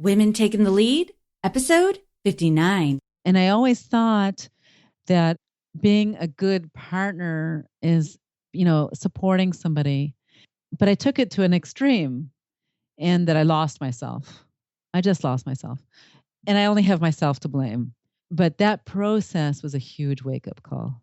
Women Taking the Lead, episode 59. And I always thought that being a good partner is, supporting somebody. But I took it to an extreme and that I lost myself. I just lost myself. And I only have myself to blame. But that process was a huge wake-up call.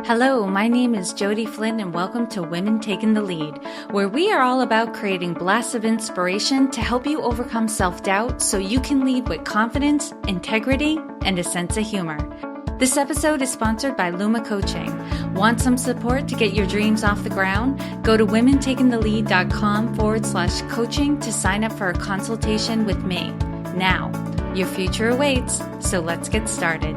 Hello, my name is Jody Flynn and welcome to Women Taking the Lead, where we are all about creating blasts of inspiration to help you overcome self-doubt so you can lead with confidence, integrity, and a sense of humor. This episode is sponsored by Luma Coaching. Want some support to get your dreams off the ground? Go to womentakingthelEad.com/coaching to sign up for a consultation with me. Now, your future awaits, so let's get started.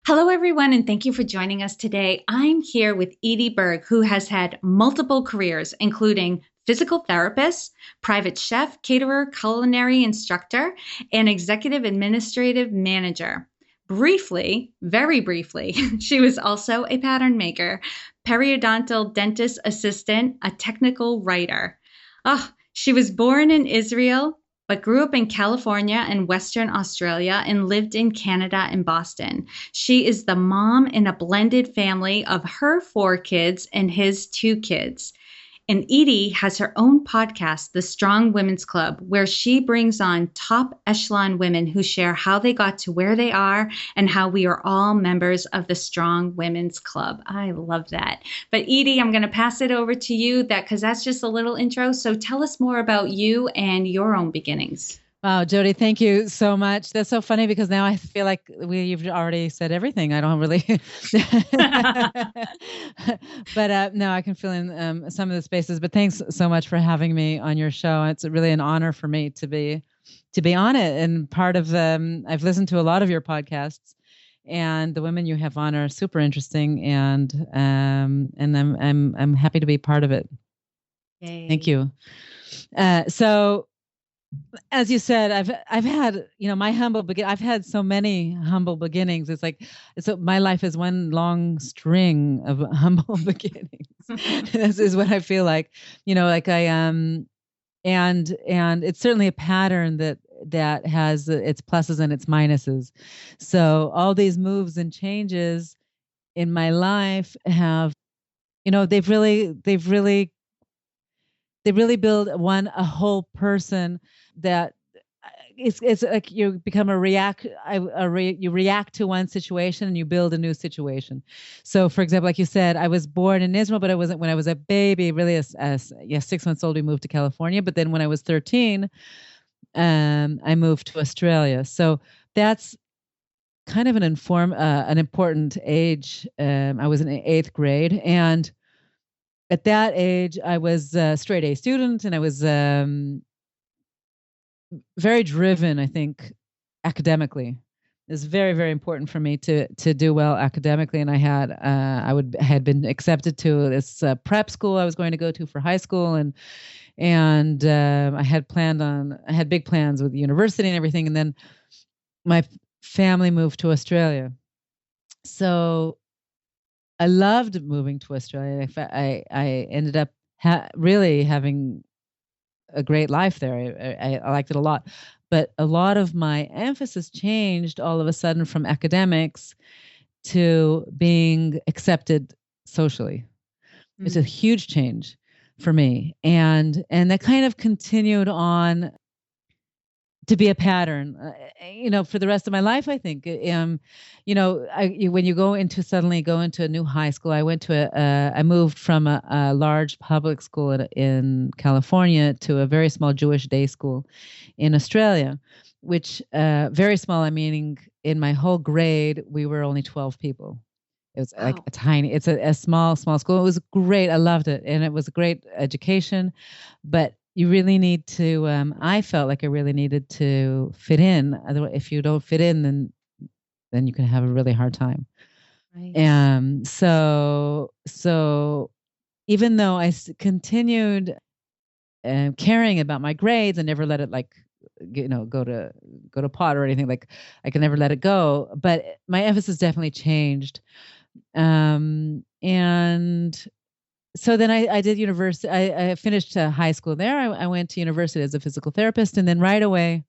Hello, everyone, and thank you for joining us today. I'm here with Edie Berg, who has had multiple careers, including physical therapist, private chef, caterer, culinary instructor, and executive administrative manager. Briefly, very briefly, she was also a pattern maker, periodontal dentist assistant, a technical writer. She was born in Israel, but grew up in California and Western Australia and lived in Canada and Boston. She is the mom in a blended family of her 4 kids and his 2 kids. And Edie has her own podcast, The Strong Women's Club, where she brings on top-echelon women who share how they got to where they are and how we are all members of the Strong Women's Club. I love that. But Edie, I'm going to pass it over to you because that's just a little intro. So tell us more about you and your own beginnings. Wow, Jody, thank you so much. That's so funny because now I feel like you've already said everything. I don't really, but no, I can fill in some of the spaces. But thanks so much for having me on your show. It's really an honor for me to be on it. And part of I've listened to a lot of your podcasts, and the women you have on are super interesting, and I'm happy to be part of it. Yay. Thank you. So, as you said, I've had, my I've had so many humble beginnings. It's like, my life is one long string of humble beginnings. This is what I feel like, like I and it's certainly a pattern that has its pluses and its minuses. So all these moves and changes in my life have, they've really build a whole person that it's like you become you react to one situation and you build a new situation. So for example, like you said, I was born in Israel, but when I was a baby, really as 6 months old, we moved to California. But then when I was 13, I moved to Australia. So that's kind of an important age. I was in 8th grade, and at that age, I was a straight A student, and I was very driven, I think, academically. It's very, very important for me to do well academically. And I had been accepted to this prep school I was going to go to for high school, and I had big plans with the university and everything. And then my family moved to Australia. So I loved moving to Australia. I ended up really having a great life there. I liked it a lot. But a lot of my emphasis changed all of a sudden from academics to being accepted socially. Mm-hmm. It's a huge change for me. And that kind of continued on to be a pattern, for the rest of my life, I think. When you suddenly go into a new high school, I moved from a large public school in California to a very small Jewish day school in Australia, which very small, meaning in my whole grade, we were only 12 people. It was like it's a small school. It was great. I loved it. And it was a great education, but you really need to, I felt like I really needed to fit in. Otherwise, if you don't fit in, then you can have a really hard time. Right. So even though I continued caring about my grades and never let it go to pot or anything, like I could never let it go, but my emphasis definitely changed. And And so then I did university. I finished high school there. I went to university as a physical therapist, and then right away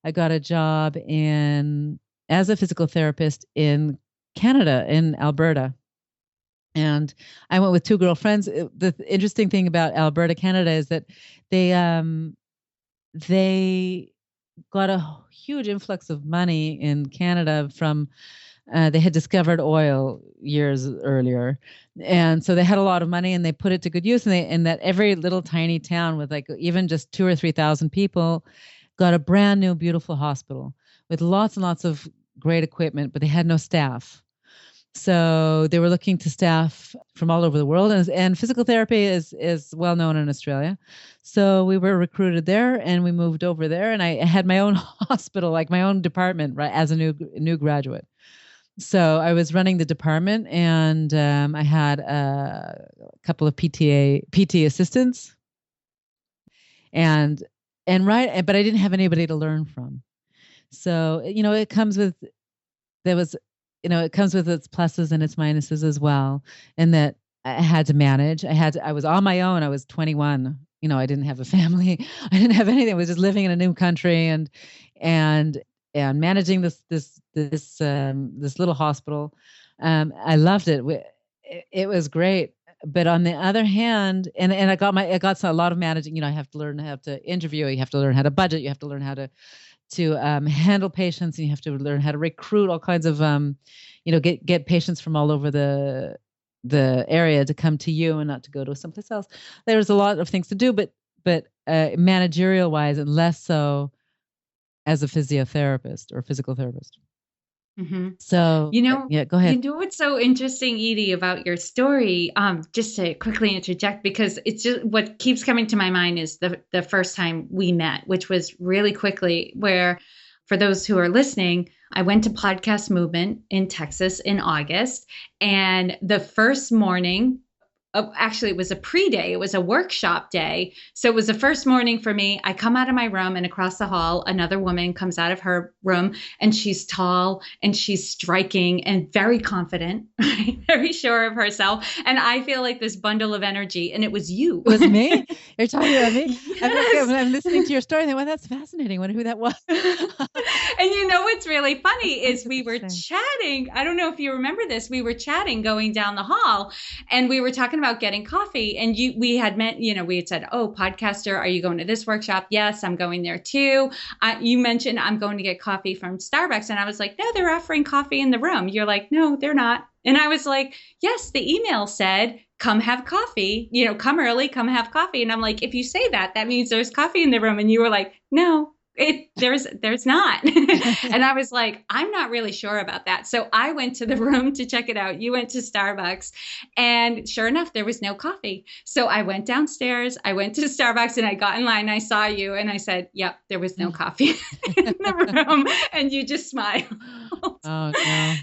I got a job in as a physical therapist in Canada, in Alberta. And I went with two girlfriends. The interesting thing about Alberta, Canada, is that they got a huge influx of money in Canada from they had discovered oil years earlier, and so they had a lot of money and they put it to good use. And that every little tiny town with like even just 2,000 or 3,000 people got a brand new beautiful hospital with lots and lots of great equipment, but they had no staff. So they were looking to staff from all over the world, and physical therapy is well known in Australia. So we were recruited there, and we moved over there, and I had my own hospital, like my own department, right, as a new graduate. So I was running the department, and I had a couple of PT assistants, and but I didn't have anybody to learn from. So it comes with there was it comes with its pluses and its minuses as well, and that I had to manage. I was on my own. I was 21. I didn't have a family. I didn't have anything. I was just living in a new country and managing this little hospital. I loved it. It was great. But on the other hand, and I got a lot of managing. I have to learn how to interview. You have to learn how to budget. You have to learn how to handle patients, and you have to learn how to recruit all kinds of get patients from all over the area to come to you and not to go to someplace else. There's a lot of things to do, but managerial wise, and less so as a physiotherapist or physical therapist. Mm-hmm. So yeah, go ahead. What's so interesting, Edie, about your story? Just to quickly interject, because it's just what keeps coming to my mind is the first time we met, which was really quickly. Where, for those who are listening, I went to Podcast Movement in Texas in August, and the first morning. Actually, it was a pre-day. It was a workshop day. So it was the first morning for me. I come out of my room, and across the hall, another woman comes out of her room, and she's tall and she's striking and very confident, right? Very sure of herself. And I feel like this bundle of energy, and it was you. It was me? You're talking about me? Yes. I'm listening to your story. Well, that's fascinating. I wonder who that was. And what's really funny is we were chatting. I don't know if you remember this. We were chatting going down the hall, and we were talking about getting coffee, and we had met, we had said, "Oh, podcaster, are you going to this workshop?" "Yes, I'm going there too." You mentioned, "I'm going to get coffee from Starbucks." And I was like, "No, they're offering coffee in the room." You're like, "No, they're not." And I was like, "Yes, the email said, come have coffee, come early, come have coffee." And I'm like, "If you say that, that means there's coffee in the room." And you were like, "No, there's not." And I was like, "I'm not really sure about that." So I went to the room to check it out. You went to Starbucks, and sure enough, there was no coffee. So I went downstairs, I went to Starbucks, and I got in line. I saw you, and I said, "Yep, there was no coffee in the room." And you just smiled. Oh, no.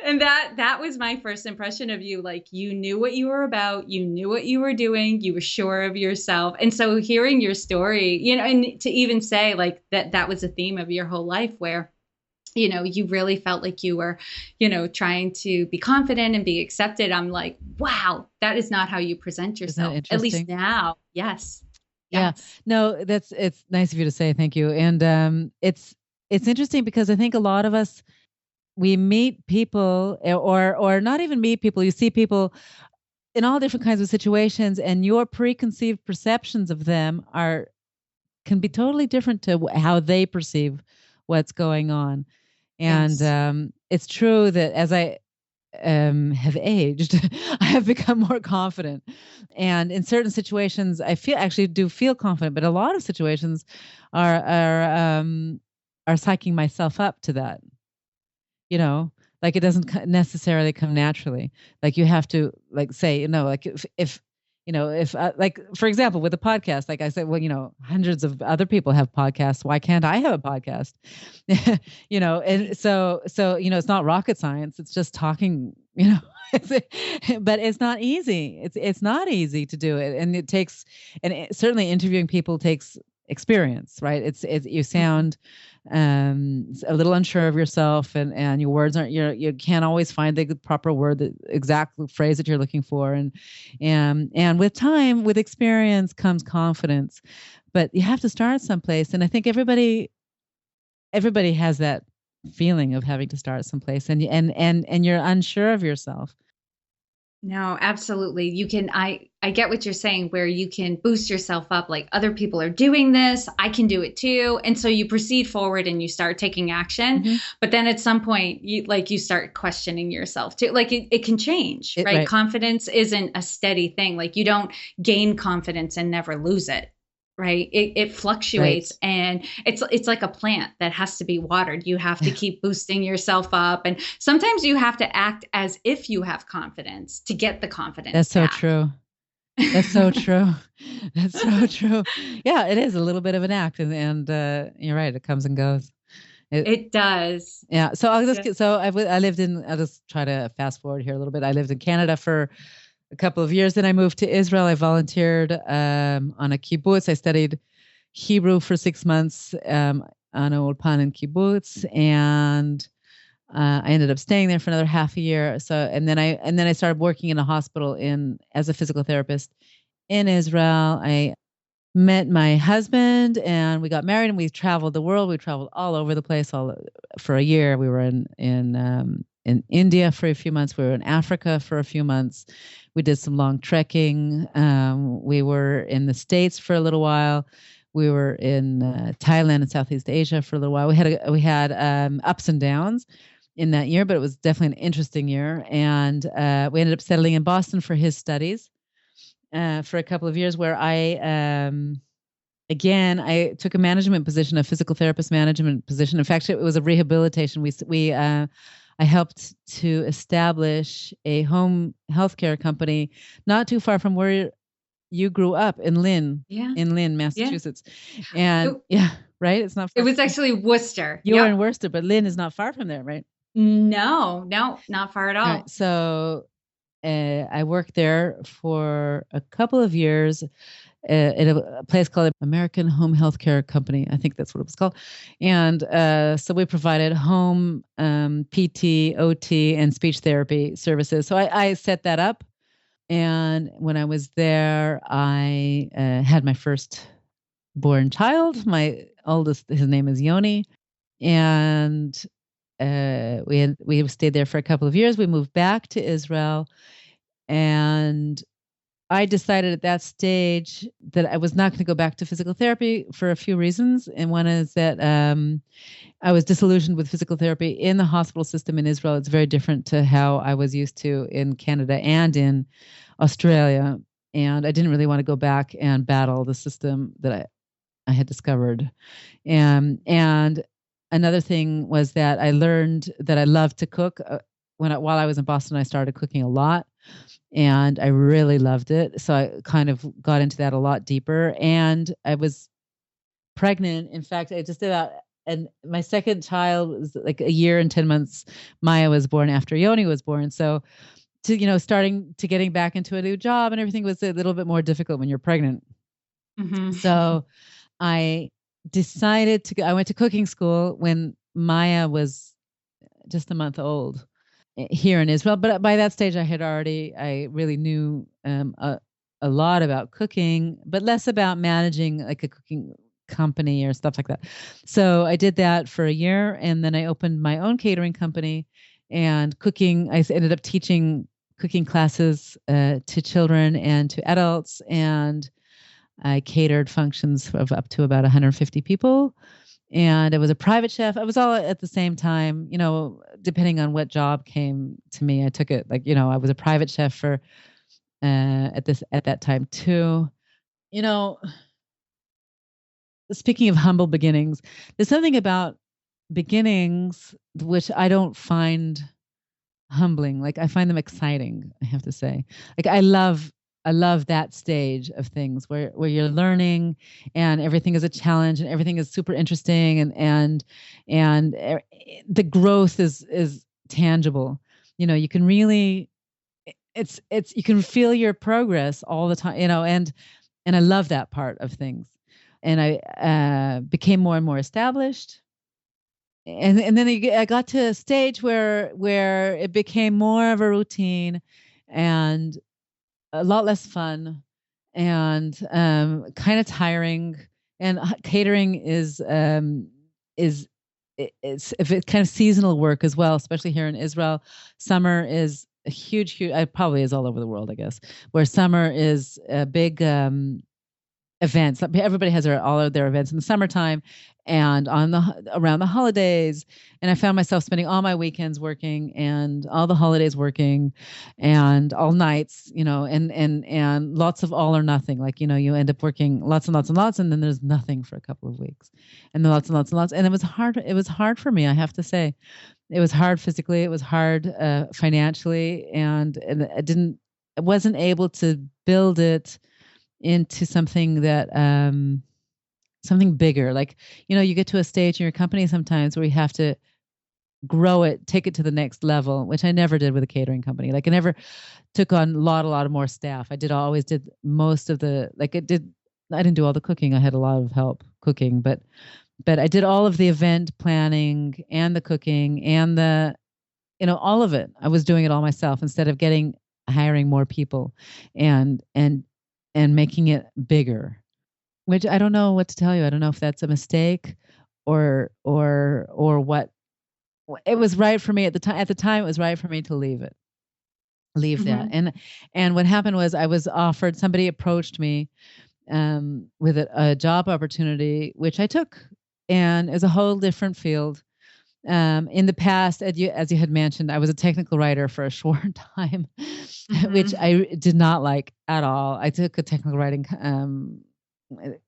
And that was my first impression of you. Like, you knew what you were about, you knew what you were doing, you were sure of yourself. And so hearing your story, and to even say like that was a theme of your whole life, where you really felt like you were, trying to be confident and be accepted. I'm like, wow, that is not how you present yourself, at least now. Yes. Yeah. No, it's nice of you to say. Thank you. And it's interesting because I think a lot of us, we meet people or not even meet people. You see people in all different kinds of situations, and your preconceived perceptions of them can be totally different to how they perceive what's going on. And Yes. it's true that as I have aged, I have become more confident. And in certain situations, I do feel confident, but a lot of situations are psyching myself up to that. Like it doesn't necessarily come naturally. Like you have to say, like if like, for example, with a podcast, like I said, well, hundreds of other people have podcasts. Why can't I have a podcast? And so, it's not rocket science. It's just talking, but it's not easy. It's not easy to do it. And certainly interviewing people takes experience, right? It's you sound a little unsure of yourself, and your words aren't, you can't always find the proper word, the exact phrase that you're looking for, and with time, with experience comes confidence, but you have to start someplace, and I think everybody has that feeling of having to start someplace, and you're unsure of yourself. No, absolutely. I get what you're saying where you can boost yourself up like other people are doing this, I can do it too. And so you proceed forward and you start taking action. Mm-hmm. But then at some point you start questioning yourself too. Like it can change, right? Right. Confidence isn't a steady thing. Like you don't gain confidence and never lose it. Right. It Right. fluctuates and it's like a plant that has to be watered. You have to keep boosting yourself up. And sometimes you have to act as if you have confidence to get the confidence That's so back. true. That's so true. That's so true. Yeah, it is a little bit of an act, and you're right. It comes and goes. It, It does. yeah. So I'll just Yeah. get, so I lived in. I'll just try to fast forward here a little bit. I lived in Canada for a couple of years. Then I moved to Israel. I volunteered on a kibbutz. I studied Hebrew for 6 months on an ulpan in kibbutz, and I ended up staying there for another half a year. So, and then I started working in a hospital in as a physical therapist in Israel. I met my husband, and we got married, and we traveled the world. We traveled all over the place. All for a year. We were in India for a few months. We were in Africa for a few months. We did some long trekking. We were in the States for a little while. We were in Thailand and Southeast Asia for a little while. We had ups and downs in that year, but it was definitely an interesting year. And we ended up settling in Boston for his studies for a couple of years, where I took a management position, a physical therapist management position. In fact, it was a rehabilitation. I helped to establish a home healthcare company not too far from where you grew up Yeah. in Lynn, Yeah. Massachusetts. And It, yeah, right. It's not it far. was actually Worcester. You were in Yep. Worcester, but Lynn is not far from there, right? No, no, not far at All right. all. So I worked there for a couple of years at a place called American Home Healthcare Company. I think that's what it was called. And so we provided home PT, OT, and speech therapy services. So I set that up. And when I was there, I had my first born child. My oldest, his name is Yoni. And we stayed there for a couple of years. We moved back to Israel, and I decided at that stage that I was not going to go back to physical therapy for a few reasons. And one is that I was disillusioned with physical therapy in the hospital system in Israel. It's very different to how I was used to in Canada and in Australia. And I didn't really want to go back and battle the system that I had discovered. And another thing was that I learned that I love to cook. While I was in Boston, I started cooking a lot, and I really loved it. So I kind of got into that a lot deeper. And I was pregnant. In fact, I just about and my second child was like a year and 10 months. Maya was born after Yoni was born. So starting to getting back into a new job and everything was a little bit more difficult when you're pregnant. Hmm. So I decided to go. I went to cooking school when Maya was just a month old here in Israel. But by that stage, I really knew a lot about cooking, but less about managing like a cooking company or stuff like that. So I did that for a year, and then I opened my own catering company and cooking. I ended up teaching cooking classes to children and to adults, and I catered functions of up to about 150 people. And I was a private chef. I was all at the same time, depending on what job came to me, I took it. Like, I was a private chef for at that time too. You know, Speaking of humble beginnings, there's something about beginnings which I don't find humbling. Like I find them exciting, I have to say. Like I love that stage of things where you're learning and everything is a challenge and everything is super interesting and the growth is tangible. You can really it's you can feel your progress all the time, and I love that part of things. and I became more and more established. And then I got to a stage where it became more of a routine and a lot less fun and kind of tiring. And catering is it's kind of seasonal work as well, especially here in Israel. Summer is a huge, it probably is all over the world, I guess, where summer is a big events. Everybody has all of their events in the summertime and on the around the holidays. And I found myself spending all my weekends working and all the holidays working and all nights, and lots of all or nothing. Like, you end up working lots and lots and lots, and then there's nothing for a couple of weeks. And then lots and lots and lots. And it was hard. It was hard for me, I have to say. It was hard physically, it was hard financially, and I wasn't able to build it into something that something bigger. Like, you get to a stage in your company sometimes where you have to grow it, take it to the next level, which I never did with a catering company. Like, I never took on a lot of more staff. Always did most of the, I didn't do all the cooking. I had a lot of help cooking, but I did all of the event planning and the cooking and all of it. I was doing it all myself instead of hiring more people and making it bigger, which I don't know what to tell you. I don't know if that's a mistake or what. It was right for me at the time. At the time, it was right for me to leave that. And what happened was somebody approached me with a job opportunity, which I took, and it was a whole different field. In the past, as you had mentioned, I was a technical writer for a short time, which I did not like at all. I took a technical writing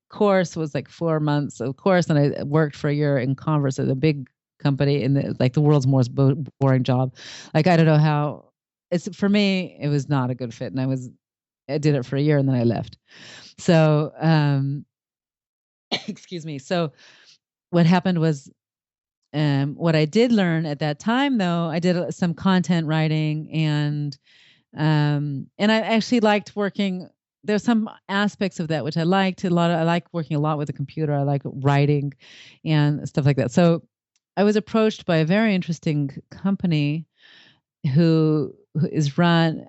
course. It was like 4 months of course, and I worked for a year in Converse at a big company in the world's most boring job. Like, I don't know how. For me, it was not a good fit, and I did it for a year and then I left. So, excuse me. So, what happened was, what I did learn at that time, though, I did some content writing, and I actually liked working. There's some aspects of that which I liked a lot. I like working a lot with a computer. I like writing and stuff like that. So I was approached by a very interesting company who is run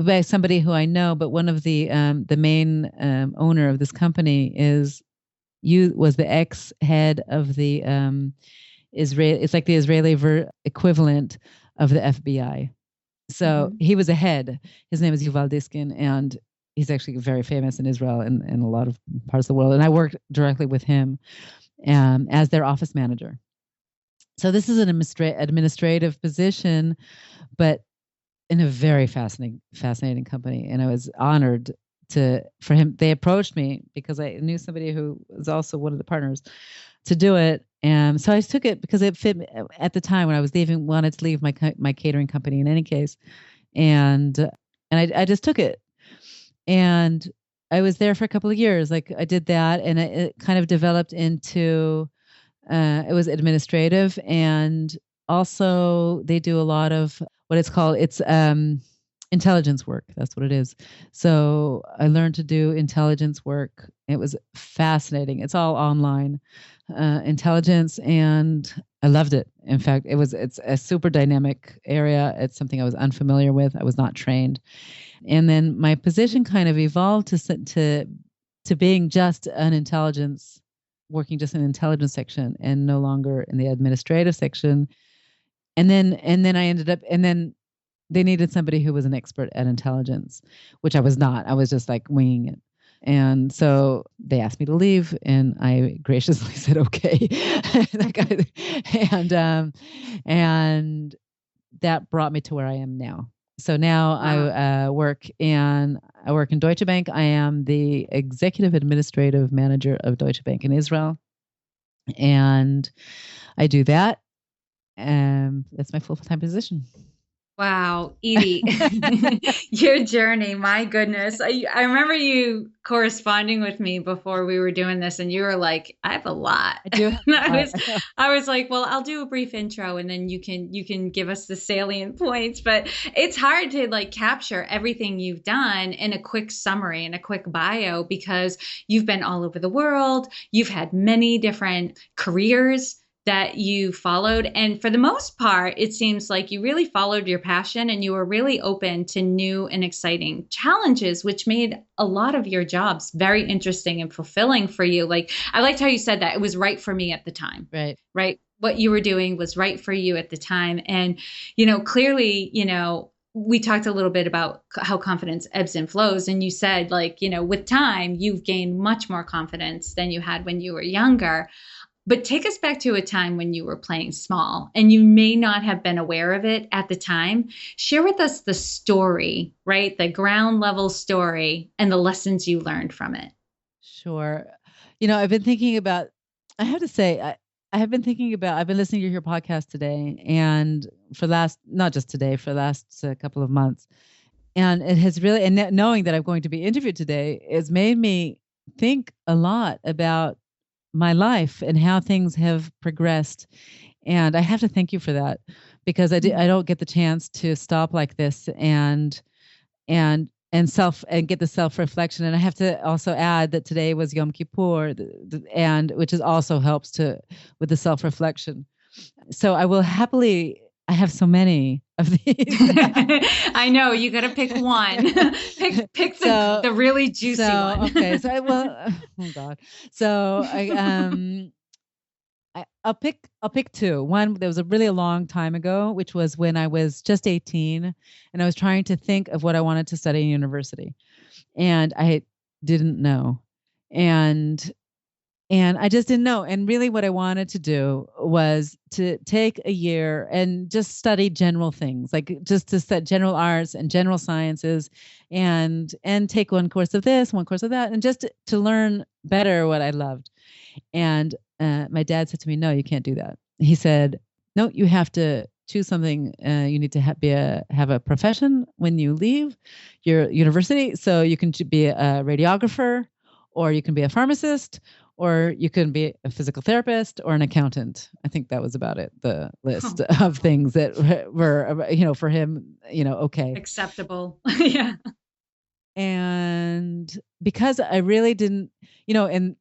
by somebody who I know, but one of the main owner of this company was the ex head of the Israel. It's like the Israeli equivalent of the FBI. So he was a head. His name is Yuval Diskin, and he's actually very famous in Israel and a lot of parts of the world. And I worked directly with him as their office manager. So this is an administrative position, but in a very fascinating company. And I was honored for him. They approached me because I knew somebody who was also one of the partners to do it. And so I took it because it fit at the time when I was wanted to leave my catering company in any case. And I just took it. And I was there for a couple of years. Like, I did that, and it kind of developed into, it was administrative, and also they do a lot of what it's intelligence work. That's what it is. So I learned to do intelligence work. It was fascinating. It's all online intelligence, and I loved it. In fact, it's a super dynamic area. It's something I was unfamiliar with. I was not trained. And then my position kind of evolved to being just working just in the intelligence section and no longer in the administrative section. And then I ended up, and then they needed somebody who was an expert at intelligence, which I was not. I was just like winging it. And so they asked me to leave, and I graciously said, okay. And that brought me to where I am now. So now I work in Deutsche Bank. I am the executive administrative manager of Deutsche Bank in Israel. And I do that. That's my full-time position. Wow, Edie, your journey, my goodness. I remember you corresponding with me before we were doing this, and you were like, I have a lot. I do have And a lot. I know. I was like, well, I'll do a brief intro and then you can give us the salient points. But it's hard to like capture everything you've done in a quick summary and a quick bio because you've been all over the world, you've had many different careers that you followed. And for the most part, it seems like you really followed your passion and you were really open to new and exciting challenges, which made a lot of your jobs very interesting and fulfilling for you. Like, I liked how you said that it was right for me at the time, Right. right? What you were doing was right for you at the time. And, clearly, we talked a little bit about how confidence ebbs and flows. And you said, like, with time, you've gained much more confidence than you had when you were younger. But take us back to a time when you were playing small and you may not have been aware of it at the time. Share with us the story, right? The ground level story and the lessons you learned from it. Sure. I've been thinking about, I have to say, I have been thinking about, I've been listening to your podcast today and not just today, for the last couple of months. And it has really, and knowing that I'm going to be interviewed today, has made me think a lot about my life and how things have progressed. And I have to thank you for that because I don't get the chance to stop like this and get the self-reflection. And I have to also add that today was Yom Kippur, and which is also helps with the self-reflection. So I have so many of these. I know you got to pick one. pick the really juicy one. Okay. Oh God. So I'll pick two. One that was a really long time ago, which was when I was just 18 and I was trying to think of what I wanted to study in university. And I didn't know. And I just didn't know. And really what I wanted to do was to take a year and just study general things, like just to study general arts and general sciences and take one course of this, one course of that, and just to learn better what I loved. And my dad said to me, no, you can't do that. He said, no, you have to choose something. You need to have a profession when you leave your university. So you can be a radiographer, or you can be a pharmacist, or you can be a physical therapist or an accountant. I think that was about it, the list of things that were, for him, okay. Acceptable. Yeah. And because I really didn't, and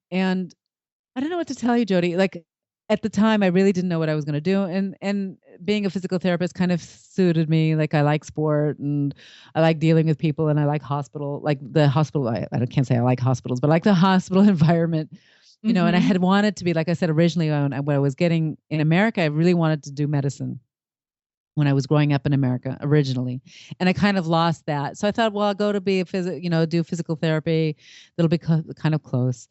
I don't know what to tell you, Jody. Like at the time, I really didn't know what I was going to do, and being a physical therapist kind of suited me. Like I like sport, and I like dealing with people, and I like the hospital. I can't say I like hospitals, but I like the hospital environment. And I had wanted to be, like I said originally, when I was getting in America, I really wanted to do medicine when I was growing up in America originally. And I kind of lost that. So I thought, well, I'll go to be do physical therapy. That'll be kind of close.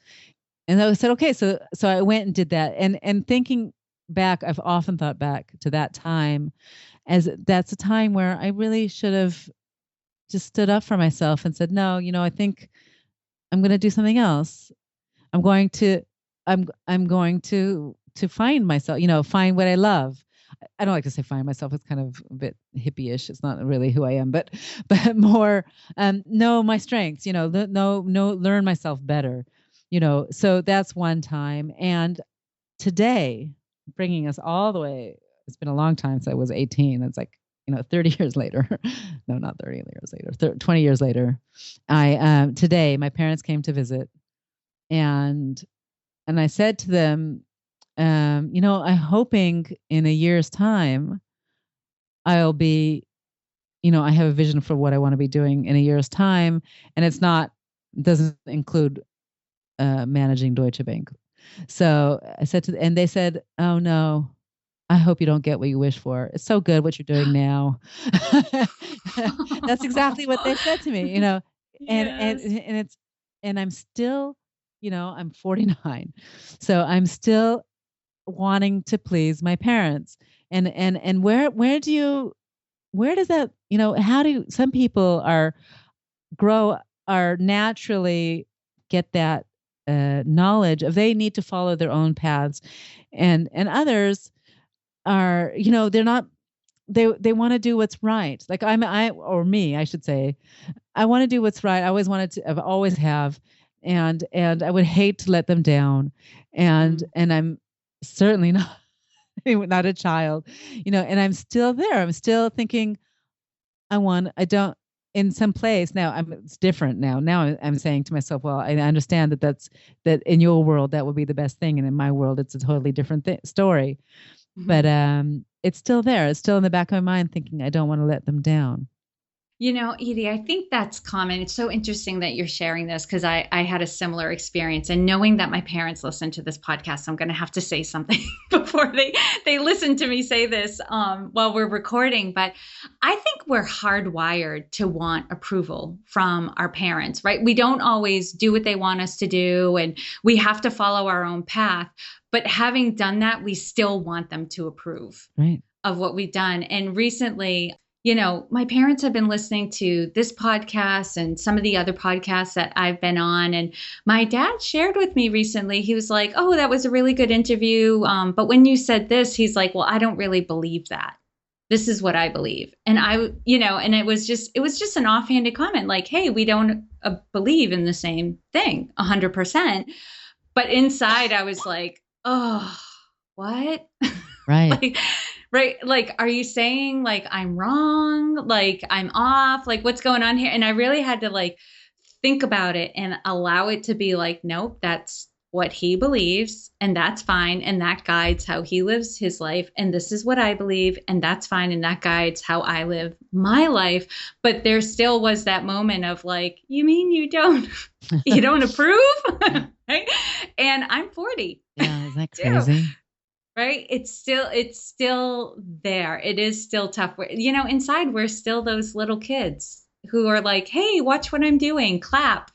And I said, okay. So I went and did that. And thinking back, I've often thought back to that time as that's a time where I really should have just stood up for myself and said, no, I think I'm going to do something else. I'm going to find myself, find what I love. I don't like to say find myself. It's kind of a bit hippie-ish. It's not really who I am, but more know my strengths, learn myself better, so that's one time. And today, bringing us all the way, it's been a long time since I was 18. It's like, 30 years later, no, not 30 years later, 20 years later, today, my parents came to visit. And I said to them, I'm hoping in a year's time, I'll be, I have a vision for what I want to be doing in a year's time. And doesn't include managing Deutsche Bank. So I said and they said, oh no, I hope you don't get what you wish for. It's so good what you're doing now. That's exactly what they said to me, and I'm still, I'm 49. So I'm still wanting to please my parents. And where does that, how do some people are naturally get that knowledge of they need to follow their own paths, and others are, they're not they want to do what's right. Like I should say, I want to do what's right. I always wanted to, I've always have, and I would hate to let them down, and I'm certainly not not a child, and I'm still there. I'm still thinking I don't, in some place now, it's different now. Now I'm saying to myself, well, I understand that in your world, that would be the best thing. And in my world, it's a totally different story. But it's still there. It's still in the back of my mind thinking, I don't want to let them down. Edie, I think that's common. It's so interesting that you're sharing this because I had a similar experience. And knowing that my parents listen to this podcast, I'm going to have to say something before they listen to me say this while we're recording. But I think we're hardwired to want approval from our parents, right? We don't always do what they want us to do, and we have to follow our own path. But having done that, we still want them to approve of what we've done. And recently, my parents have been listening to this podcast and some of the other podcasts that I've been on. And my dad shared with me recently, he was like, oh, that was a really good interview. But when you said this, he's like, well, I don't really believe that. This is what I believe. And and it was just an offhanded comment like, hey, we don't believe in the same thing 100%. But inside I was like, oh, what? Right. Right. Like, are you saying like I'm wrong? Like I'm off? Like what's going on here? And I really had to like think about it and allow it to be like, nope, that's what he believes and that's fine. And that guides how he lives his life. And this is what I believe. And that's fine. And that guides how I live my life. But there still was that moment of like, you mean you don't approve? Right. And I'm 40. Yeah. Isn't that crazy? Right. It's still there. It is still tough. Inside we're still those little kids who are like, hey, watch what I'm doing. Clap,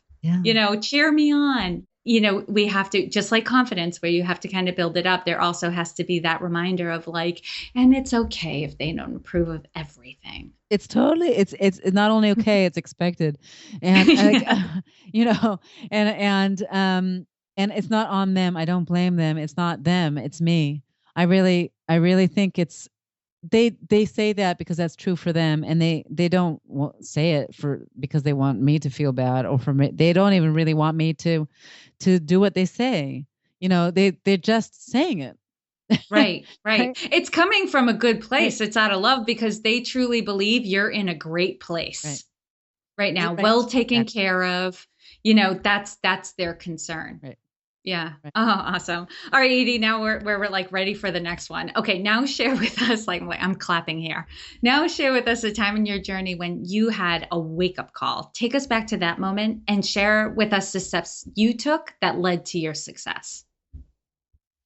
cheer me on. We have to, just like confidence where you have to kind of build it up. There also has to be that reminder of like, and it's okay if they don't approve of everything. It's totally, it's not only okay, it's expected. And, and it's not on them. I don't blame them. It's not them. It's me. I really think they say that because that's true for them, and they don't say it because they want me to feel bad, or for me. They don't even really want me to do what they say. They're just saying it. Right. It's coming from a good place. Right. It's out of love because they truly believe you're in a great place right now, well taken care of. That's their concern. Right. Yeah. Right. Oh, awesome. All right, Edie, now we're like ready for the next one. Okay. Now share with us, like I'm clapping here. Now share with us a time in your journey when you had a wake up call. Take us back to that moment and share with us the steps you took that led to your success.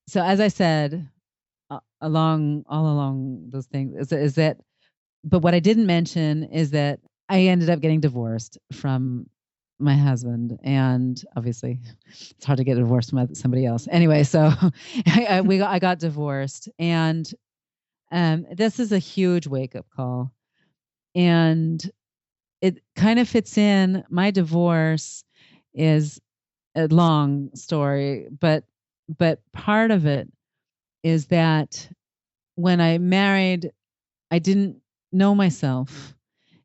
So as I said, all along those things is that, but what I didn't mention is that I ended up getting divorced from my husband, and obviously it's hard to get divorced from somebody else. Anyway, so I got divorced, and this is a huge wake up call, and it kind of fits in. My divorce is a long story, but part of it is that when I married, I didn't know myself,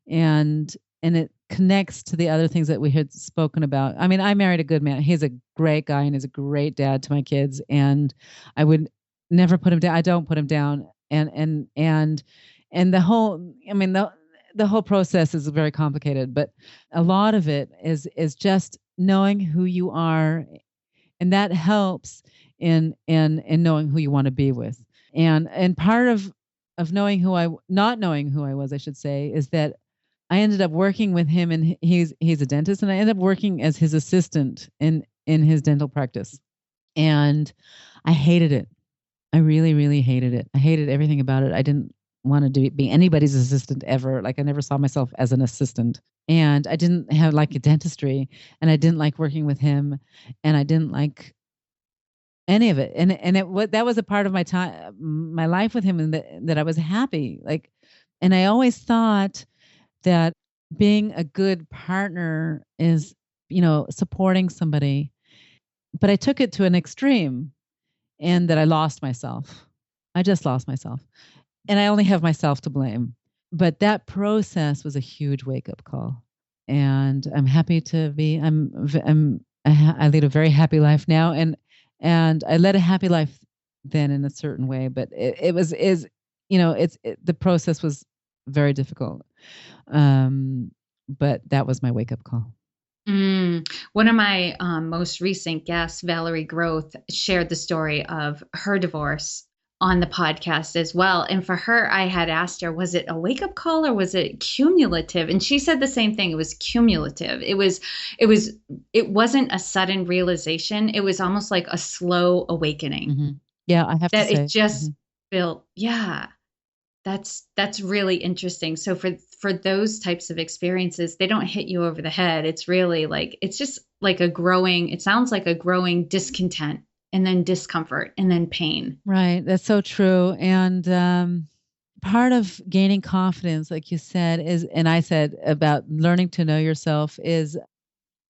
and it connects to the other things that we had spoken about. I mean, I married a good man. He's a great guy and is a great dad to my kids, and I would never put him down. I don't put him down. And the whole, I mean, the whole process is very complicated, but a lot of it is just knowing who you are, and that helps in knowing who you want to be with. And part of knowing not knowing who I was, I should say, is that I ended up working with him, and he's a dentist, and I ended up working as his assistant in his dental practice. And I hated it. I really, really hated it. I hated everything about it. I didn't want to be anybody's assistant ever. Like I never saw myself as an assistant, and I didn't have like a dentistry, and I didn't like working with him, and I didn't like any of it. And that was a part of my time, my life with him, and that I was happy. Like, and I always thought that being a good partner is, supporting somebody. But I took it to an extreme, and that I lost myself. I just lost myself. And I only have myself to blame. But that process was a huge wake up call. And I'm happy to be, I lead a very happy life now. And I led a happy life then in a certain way, but the process was very difficult. But that was my wake up call. One of my most recent guests, Valerie Groth, shared the story of her divorce on the podcast as well. And for her, I had asked her, was it a wake up call or was it cumulative? And she said the same thing. It was cumulative. It wasn't a sudden realization. It was almost like a slow awakening. Mm-hmm. Yeah, I have to say. That it just built. Yeah. That's really interesting. So for those types of experiences, they don't hit you over the head. It's really like it's just like it sounds like a growing discontent and then discomfort and then pain. Right. That's so true. And part of gaining confidence, like you said, and I said about learning to know yourself, is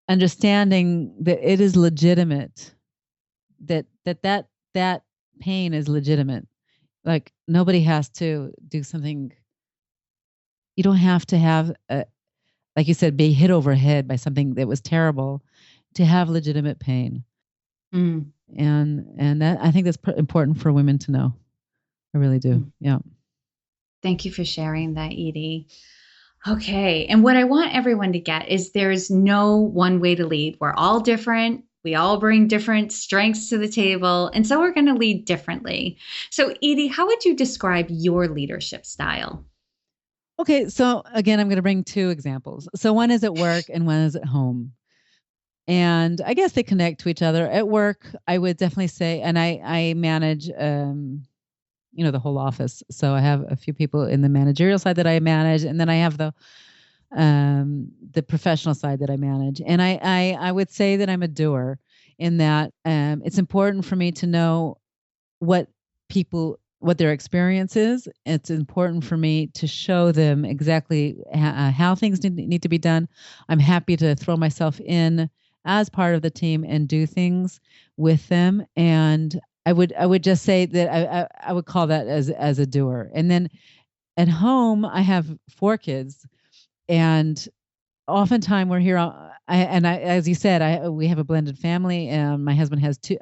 understanding that it is legitimate, that pain is legitimate. Like nobody has to do something. You don't have to have, like you said, be hit over head by something that was terrible to have legitimate pain. Mm. And that, I think that's important for women to know. I really do. Mm. Yeah. Thank you for sharing that, Edie. Okay. And what I want everyone to get is there's no one way to lead. We're all different. We all bring different strengths to the table. And so we're going to lead differently. So, Edie, how would you describe your leadership style? Okay. So, again, I'm going to bring two examples. So, one is at work and one is at home. And I guess they connect to each other. At work, I would definitely say, and I manage, the whole office. So I have a few people in the managerial side that I manage, and then I have the professional side that I manage. And I would say that I'm a doer in that it's important for me to know what their experience is. It's important for me to show them exactly how things need to be done. I'm happy to throw myself in as part of the team and do things with them. And I would just say that I would call that as a doer. And then at home, I have 4 kids, and oftentimes we're here. As you said, we have a blended family, and my husband has two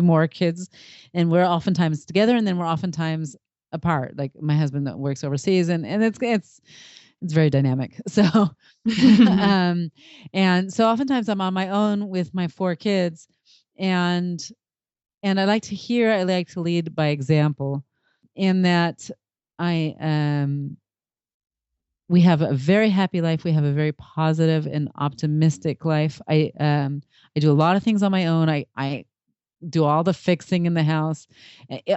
more kids, and we're oftentimes together, and then we're oftentimes apart. Like my husband works overseas, and it's very dynamic. So, and so oftentimes I'm on my own with my 4 kids, and I like to lead by example, in that we have a very happy life. We have a very positive and optimistic life. I do a lot of things on my own. I do all the fixing in the house.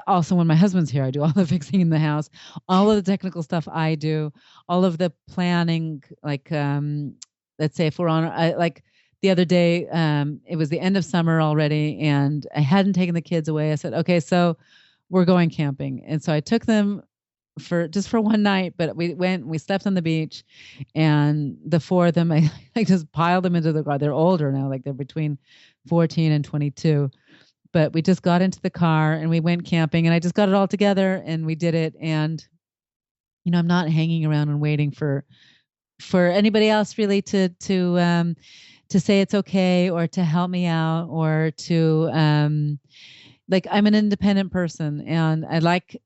Also, when my husband's here, I do all the fixing in the house. All of the technical stuff I do. All of the planning, like let's say if we're on, like the other day, it was the end of summer already, and I hadn't taken the kids away. I said, okay, so we're going camping. And so I took them for one night, but we slept on the beach, and the 4 of them, I just piled them into the car. They're older now, like they're between 14 and 22. But we just got into the car and we went camping, and I just got it all together and we did it. And, I'm not hanging around and waiting for anybody else really to say it's okay, or to help me out, or to, like I'm an independent person, and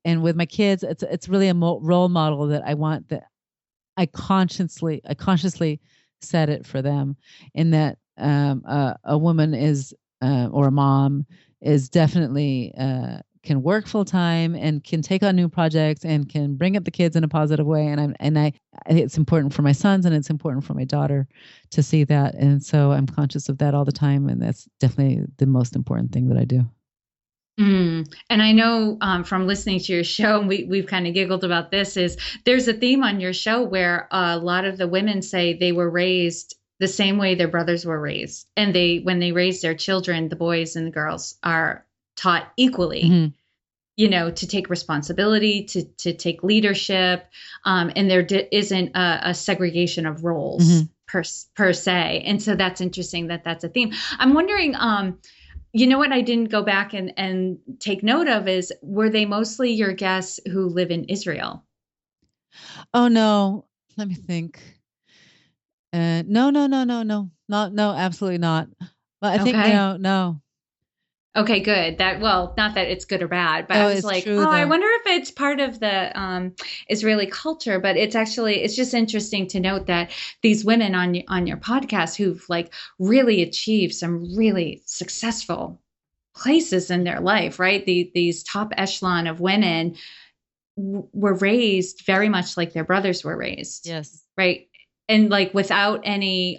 and with my kids, it's really a role model that I want, that I consciously set it for them, in that a woman is or a mom is definitely can work full time and can take on new projects and can bring up the kids in a positive way. And I it's important for my sons, and it's important for my daughter to see that. And so I'm conscious of that all the time, and that's definitely the most important thing that I do. And I know from listening to your show, and we've kind of giggled about this, is there's a theme on your show where a lot of the women say they were raised the same way their brothers were raised. And when they raise their children, the boys and the girls are taught equally, to take responsibility, to take leadership. And there isn't a segregation of roles per se. And so that's interesting that that's a theme. I'm wondering, You know what I didn't go back and take note of is, were they mostly your guests who live in Israel? Oh no, let me think. No, no, no, no, no, not no, absolutely not. But I think Okay. no. Okay, good. That, well, not that it's good or bad, but No, I was it's like, true oh, I though. wonder if it's part of the Israeli culture. But it's actually, it's just interesting to note that these women on your podcast who've like really achieved some really successful places in their life, right? These top echelon of women were raised very much like their brothers were raised, Yes. right? And like without any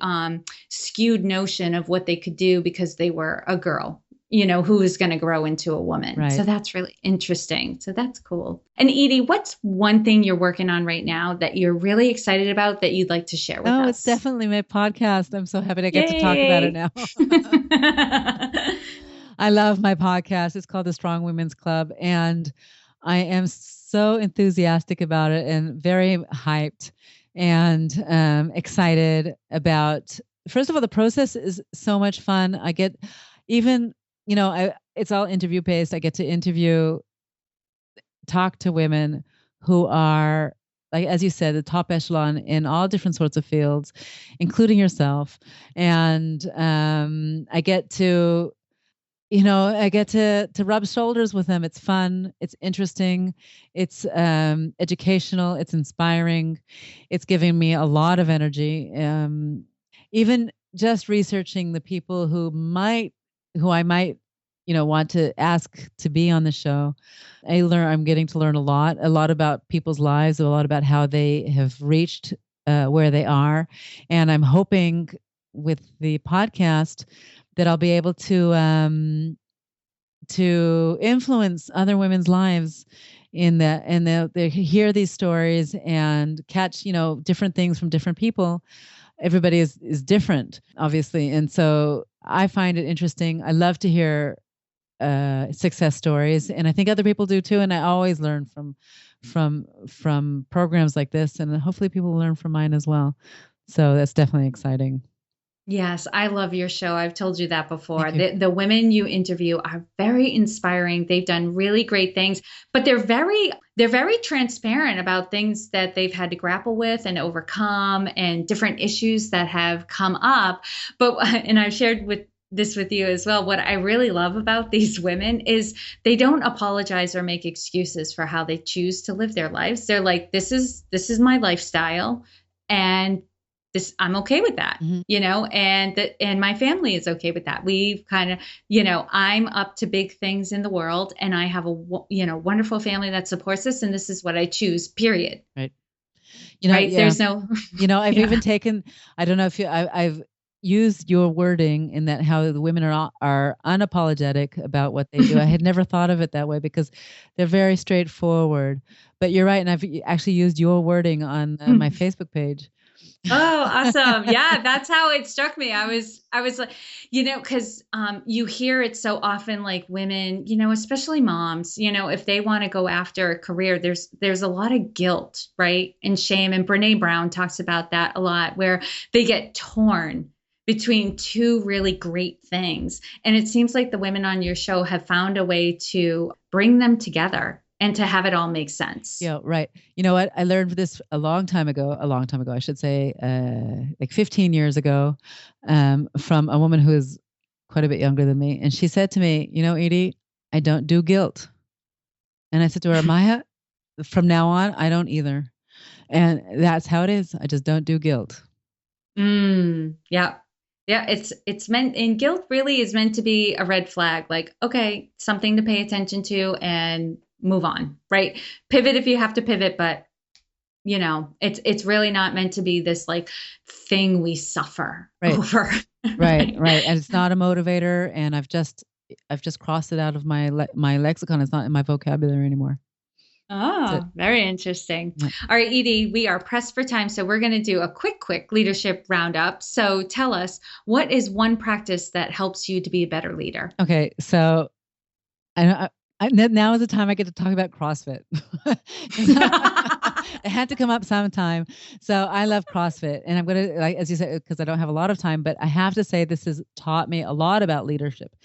skewed notion of what they could do because they were a girl, who was going to grow into a woman. So Right. that's really interesting. So that's cool. And Edie, what's one thing you're working on right now that you're really excited about that you'd like to share with Oh, it's us? definitely my podcast. I'm so happy to get to talk about it Yay. now. I love my podcast. It's called the Strong Women's Club, and I am so enthusiastic about it and very hyped and excited about. First of all, the process is so much fun. I get even, it's all interview based. I get to talk to women who are, like as you said, the top echelon in all different sorts of fields, including yourself. And I get to rub shoulders with them. It's fun. It's interesting. It's educational. It's inspiring. It's giving me a lot of energy. Even just researching the people who I might, want to ask to be on the show. I'm getting to learn a lot about people's lives, a lot about how they have reached where they are, and I'm hoping with the podcast that I'll be able to influence other women's lives in that, and they hear these stories and catch different things from different people. Everybody is different, obviously, and so I find it interesting. I love to hear success stories, and I think other people do too. And I always learn from programs like this, and hopefully people will learn from mine as well. So that's definitely exciting. Yes, I love your show. I've told you that before. Thank you. The women you interview are very inspiring. They've done really great things, but they're very transparent about things that they've had to grapple with and overcome and different issues that have come up. But and I've shared with you as well. What I really love about these women is they don't apologize or make excuses for how they choose to live their lives. They're like, this is my lifestyle, and this, I'm okay with that, Hmm. and my family is okay with that. We've kind of, I'm up to big things in the world, and I have a wonderful family that supports us, and this is what I choose, period. Right. Right, Yeah. there's no I've yeah. even taken, I don't know if I've used your wording in that how the women are unapologetic about what they do. I had never thought of it that way because they're very straightforward. But you're right, and I've actually used your wording on my Facebook page. Oh, awesome. Yeah, that's how it struck me. I was like, because you hear it so often, like women, especially moms, if they want to go after a career, there's a lot of guilt, right? And shame. And Brene Brown talks about that a lot, where they get torn between two really great things. And it seems like the women on your show have found a way to bring them together and to have it all make sense. Yeah, right. You know what? I learned this a long time ago, I should say, like 15 years ago, from a woman who is quite a bit younger than me. And she said to me, Edie, I don't do guilt. And I said to her, Maya, from now on, I don't either. And that's how it is. I just don't do guilt. Yeah. Yeah, it's meant, and guilt really is meant to be a red flag, like, okay, something to pay attention to and move on, right? Pivot if you have to pivot, but it's really not meant to be this like thing we suffer Right. over. Right. Right? Right. And it's not a motivator. And I've just crossed it out of my lexicon. It's not in my vocabulary anymore. That's Oh, it. very interesting. Yeah. All right, Edie, we are pressed for time, so we're going to do a quick leadership roundup. So tell us, what is one practice that helps you to be a better leader? Okay. So now is the time I get to talk about CrossFit. It had to come up sometime. So I love CrossFit, and I'm gonna, like as you said, because I don't have a lot of time, but I have to say this has taught me a lot about leadership.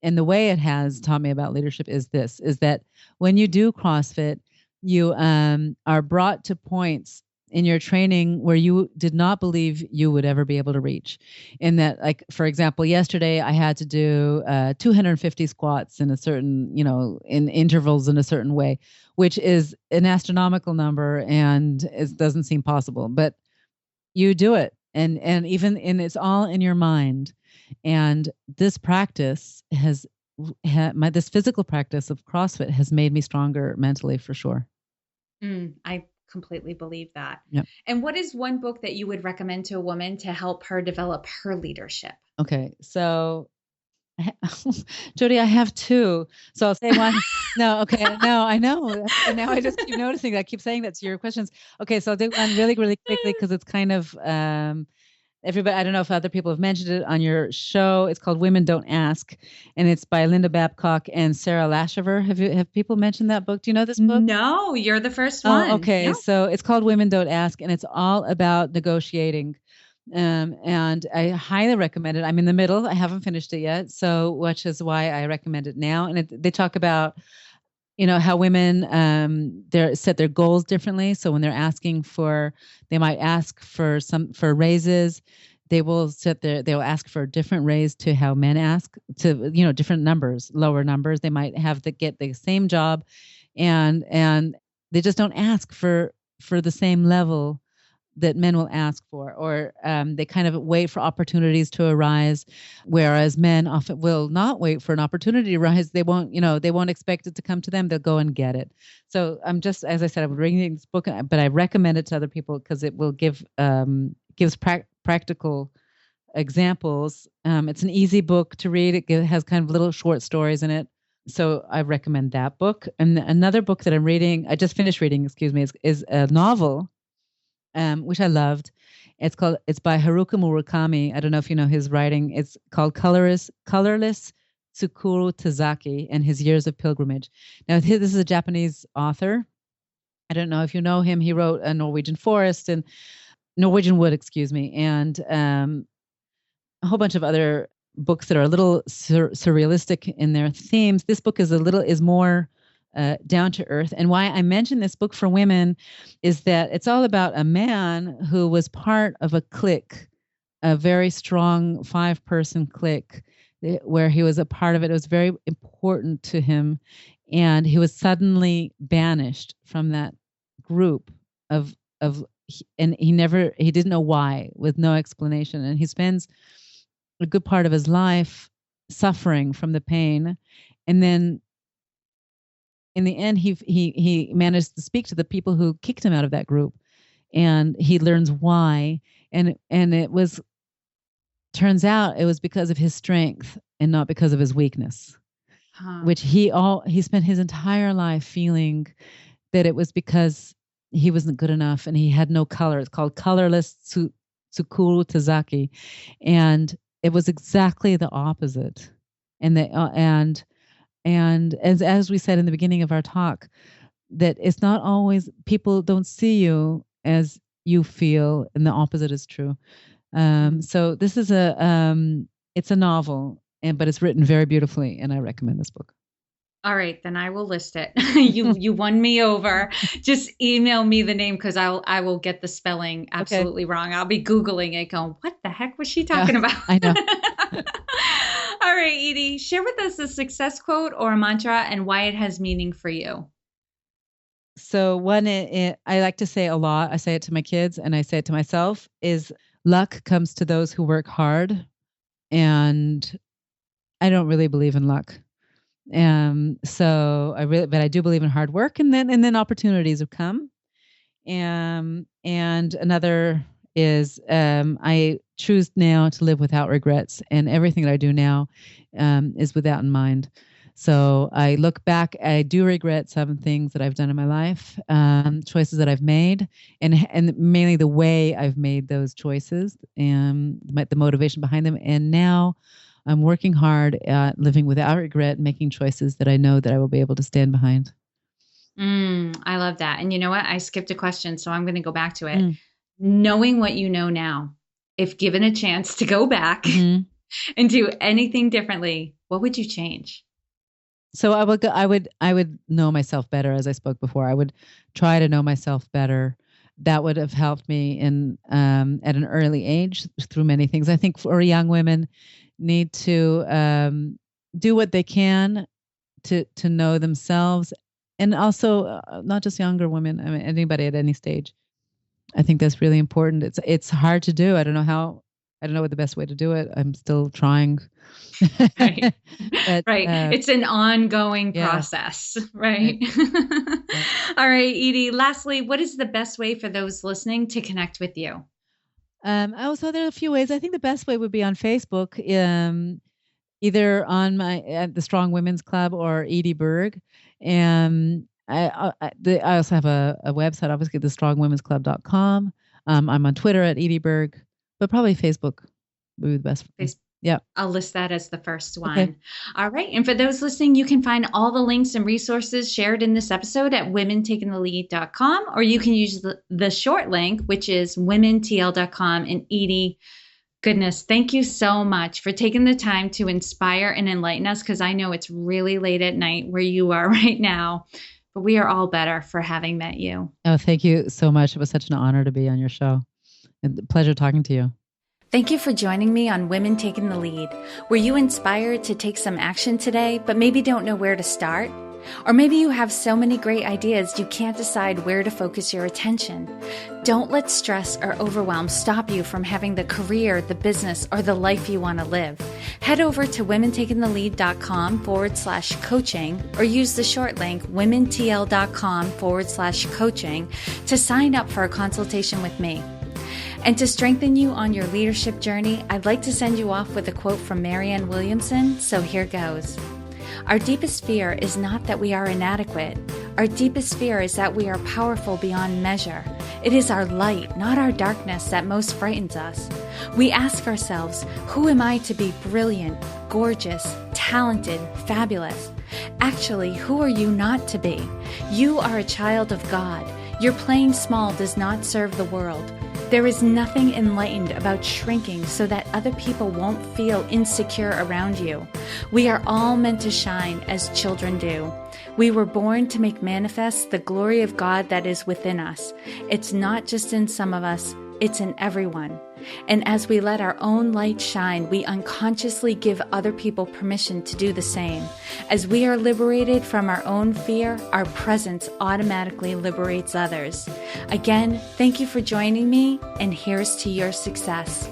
And the way it has taught me about leadership is this: is that when you do CrossFit, you are brought to points in your training where you did not believe you would ever be able to reach. In that, like, for example, yesterday I had to do 250 squats in a certain, in intervals in a certain way, which is an astronomical number and it doesn't seem possible, but you do it. And it's all in your mind. And this practice this physical practice of CrossFit has made me stronger mentally for sure. I completely believe that. Yep. And what is one book that you would recommend to a woman to help her develop her leadership? Okay. So Jody, I have two. So I'll say one. No, okay. No, I know. And now I just keep noticing that. I keep saying that to your questions. Okay, so I'll do one really, really quickly because it's kind of everybody. I don't know if other people have mentioned it on your show. It's called Women Don't Ask, and it's by Linda Babcock and Sarah Lashover. Have people mentioned that book? Do you know this book? No, you're the first Oh, one. okay. Yeah. So it's called Women Don't Ask, and it's all about negotiating. And I highly recommend it. I'm in the middle. I haven't finished it yet, so which is why I recommend it now. And they talk about, how women they set their goals differently. So when they're asking they might ask for raises. They will ask for a different raise to how men ask to, different numbers, lower numbers. They might have to get the same job, and they just don't ask for the same level that men will ask for, or they kind of wait for opportunities to arise, whereas men often will not wait for an opportunity to arise. They won't expect it to come to them. They'll go and get it. So I'm just, as I said, I'm reading this book, but I recommend it to other people because it will gives practical examples. It's an easy book to read. It has kind of little short stories in it. So I recommend that book. And another book that I just finished reading, excuse me, is a novel which I loved. It's by Haruki Murakami. I don't know if you know his writing. It's called Colorless Tsukuru Tazaki and His Years of Pilgrimage. Now, this is a Japanese author. I don't know if you know him. He wrote a Norwegian Forest and Norwegian Wood, excuse me, and a whole bunch of other books that are a little surrealistic in their themes. This book is more down to earth. And why I mention this book for women is that it's all about a man who was part of a clique, a very strong 5-person clique, where he was a part of it. It was very important to him. And he was suddenly banished from that group and he didn't know why, with no explanation. And he spends a good part of his life suffering from the pain. And then in the end, he managed to speak to the people who kicked him out of that group, and he learns why. And turns out it was because of his strength and not because of his weakness, which he spent his entire life feeling that it was because he wasn't good enough and he had no color. It's called Colorless Tsukuru Tazaki, and it was exactly the opposite. And as we said in the beginning of our talk, that it's not always, people don't see you as you feel, and the opposite is true. So this is it's a novel, but it's written very beautifully, and I recommend this book. All right, then I will list it. You won me over. Just email me the name because I will get the spelling absolutely wrong. I'll be Googling it going, what the heck was she talking about? I know. All right, Edie, share with us a success quote or a mantra and why it has meaning for you. So one, I like to say a lot. I say it to my kids and I say it to myself, is luck comes to those who work hard. And I don't really believe in luck. But I do believe in hard work, and then opportunities have come. And another is I choose now to live without regrets, and everything that I do now is with that in mind. So I look back, I do regret some things that I've done in my life, choices that I've made, and mainly the way I've made those choices and the motivation behind them. And now I'm working hard at living without regret, making choices that I know that I will be able to stand behind. I love that. And you know what? I skipped a question, so I'm going to go back to it. Mm. Knowing what you know now, if given a chance to go back Mhm. and do anything differently, what would you change? So I would know myself better, as I spoke before. I would try to know myself better. That would have helped me in at an early age through many things. I think for young women need to do what they can to know themselves, and also not just younger women. I mean, anybody at any stage. I think that's really important. It's hard to do. I don't know how. I don't know what the best way to do it. I'm still trying. Right. But Right. It's an ongoing yes, process, right, right? right. All right, Edie, lastly, what is the best way for those listening to connect with you? Also, there are a few ways. I think the best way would be on Facebook, either on my at the Strong Women's Club or Edie Berg. I also have a website, obviously, the strongwomensclub.com. I'm on Twitter at Edie Berg, but probably Facebook would be the best for me. Face- Yeah. I'll list that as the first Okay. one. All right. And for those listening, you can find all the links and resources shared in this episode at womentakingthelead.com, or you can use the short link, which is womentl.com. And Edie, goodness, thank you so much for taking the time to inspire and enlighten us, because I know it's really late at night where you are right now, but we are all better for having met you. Oh, thank you so much. It was such an honor to be on your show. And a pleasure talking to you. Thank you for joining me on Women Taking the Lead. Were you inspired to take some action today, but maybe don't know where to start? Or maybe you have so many great ideas you can't decide where to focus your attention. Don't let stress or overwhelm stop you from having the career, the business, or the life you want to live. Head over to womentakingthelead.com/coaching or use the short link womentl.com/coaching to sign up for a consultation with me. And to strengthen you on your leadership journey, I'd like to send you off with a quote from Marianne Williamson, so here goes. Our deepest fear is not that we are inadequate. Our deepest fear is that we are powerful beyond measure. It is our light, not our darkness, that most frightens us. We ask ourselves, who am I to be brilliant, gorgeous, talented, fabulous? Actually, who are you not to be? You are a child of God. Your playing small does not serve the world. There is nothing enlightened about shrinking so that other people won't feel insecure around you. We are all meant to shine as children do. We were born to make manifest the glory of God that is within us. It's not just in some of us, it's in everyone. And as we let our own light shine, we unconsciously give other people permission to do the same. As we are liberated from our own fear, our presence automatically liberates others. Again, thank you for joining me, and here's to your success.